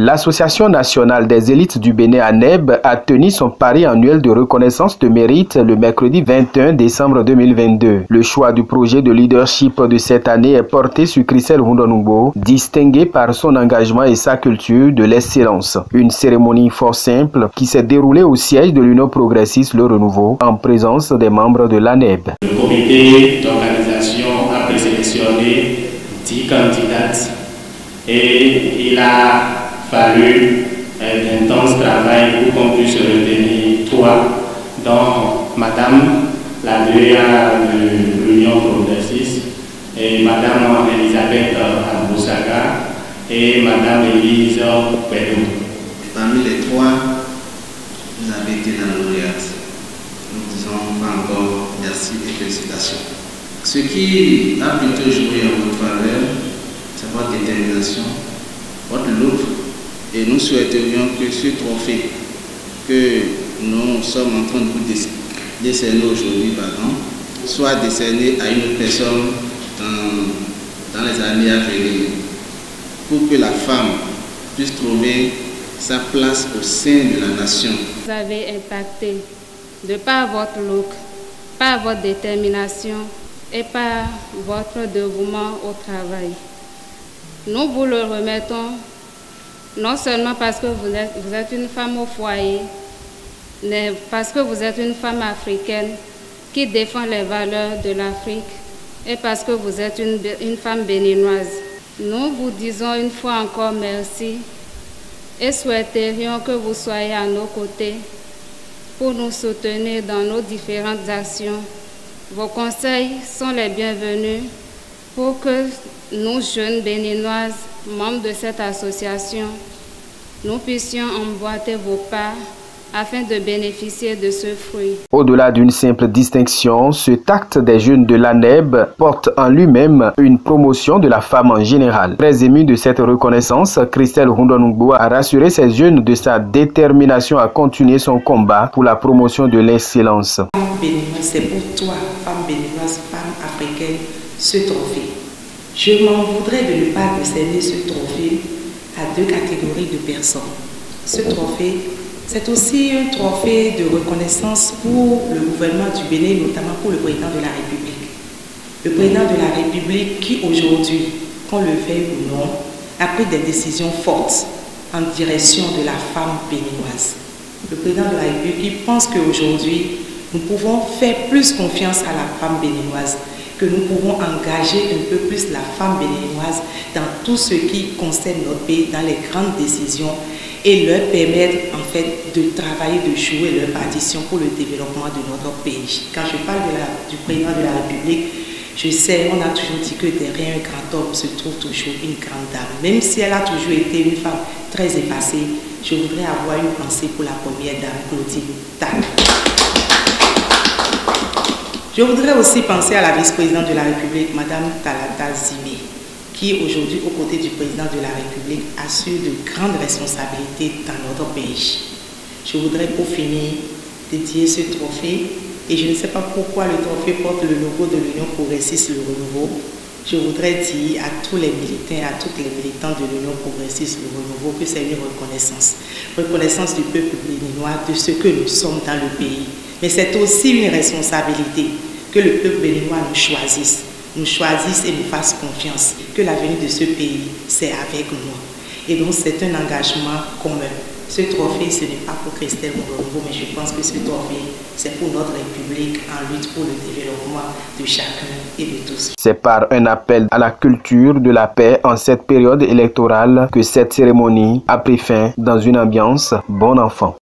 L'Association nationale des élites du Bénin ANEB a tenu son pari annuel de reconnaissance de mérite le mercredi 21 décembre 2022. Le choix du projet de leadership de cette année est porté sur Christelle Rundonungbo, distinguée par son engagement et sa culture de l'excellence. Une cérémonie fort simple qui s'est déroulée au siège de l'Union progressiste Le Renouveau en présence des membres de l'ANEB. Le comité d'organisation a présélectionné 10 candidates et il a fallu d'intenses travail pour qu'on puisse retenir 3, dont Madame la DEA de l'Union progressiste et Madame Elisabeth Ambossaga et Madame Elise Pedro. Parmi les 3, vous avez été la lauréate. Nous disons pas encore merci et félicitations. Ce qui a plutôt joué en votre faveur, c'est votre détermination, votre loupe. Et nous souhaiterions que ce trophée que nous sommes en train de vous décerner aujourd'hui, soit décerné à une personne dans les années à venir, pour que la femme puisse trouver sa place au sein de la nation. Vous avez impacté de par votre look, par votre détermination et par votre dévouement au travail. Nous vous le remettons non seulement parce que vous êtes une femme au foyer, mais parce que vous êtes une femme africaine qui défend les valeurs de l'Afrique et parce que vous êtes une femme béninoise. Nous vous disons une fois encore merci et souhaiterions que vous soyez à nos côtés pour nous soutenir dans nos différentes actions. Vos conseils sont les bienvenus pour que nous, jeunes béninoises, membres de cette association, nous puissions emboîter vos pas afin de bénéficier de ce fruit. Au-delà d'une simple distinction, cet acte des jeunes de l'ANEB porte en lui-même une promotion de la femme en général. Très émue de cette reconnaissance, Christelle Rundonungbo a rassuré ces jeunes de sa détermination à continuer son combat pour la promotion de l'excellence. Femme béninoise, c'est pour toi, femme béninoise, femme africaine, ce trophée. Je m'en voudrais de ne pas décerner ce trophée à 2 catégories de personnes. Ce trophée, c'est aussi un trophée de reconnaissance pour le gouvernement du Bénin, notamment pour le président de la République. Le président de la République qui aujourd'hui, qu'on le veuille ou non, a pris des décisions fortes en direction de la femme béninoise. Le président de la République pense qu'aujourd'hui, nous pouvons faire plus confiance à la femme béninoise, que nous pouvons engager un peu plus la femme béninoise dans tout ce qui concerne notre pays, dans les grandes décisions, et leur permettre en fait de travailler, de jouer leur partition pour le développement de notre pays. Quand je parle du président de la République, je sais, on a toujours dit que derrière un grand homme se trouve toujours une grande dame. Même si elle a toujours été une femme très effacée, je voudrais avoir une pensée pour la première dame, Claudine Tal. Je voudrais aussi penser à la vice-présidente de la République, Madame Talata Zimé, qui aujourd'hui, aux côtés du président de la République, assure de grandes responsabilités dans notre pays. Je voudrais pour finir dédier ce trophée, et je ne sais pas pourquoi le trophée porte le logo de l'Union progressiste Le Renouveau. Je voudrais dire à tous les militants, à toutes les militantes de l'Union progressiste Le Renouveau que c'est une reconnaissance. Reconnaissance du peuple béninois, de ce que nous sommes dans le pays. Mais c'est aussi une responsabilité que le peuple béninois nous choisisse et nous fasse confiance, que l'avenir de ce pays, c'est avec nous. Et donc c'est un engagement commun. Ce trophée, ce n'est pas pour Christelle Rundonungbo, mais je pense que ce trophée, c'est pour notre République en lutte pour le développement de chacun et de tous. C'est par un appel à la culture de la paix en cette période électorale que cette cérémonie a pris fin dans une ambiance bon enfant.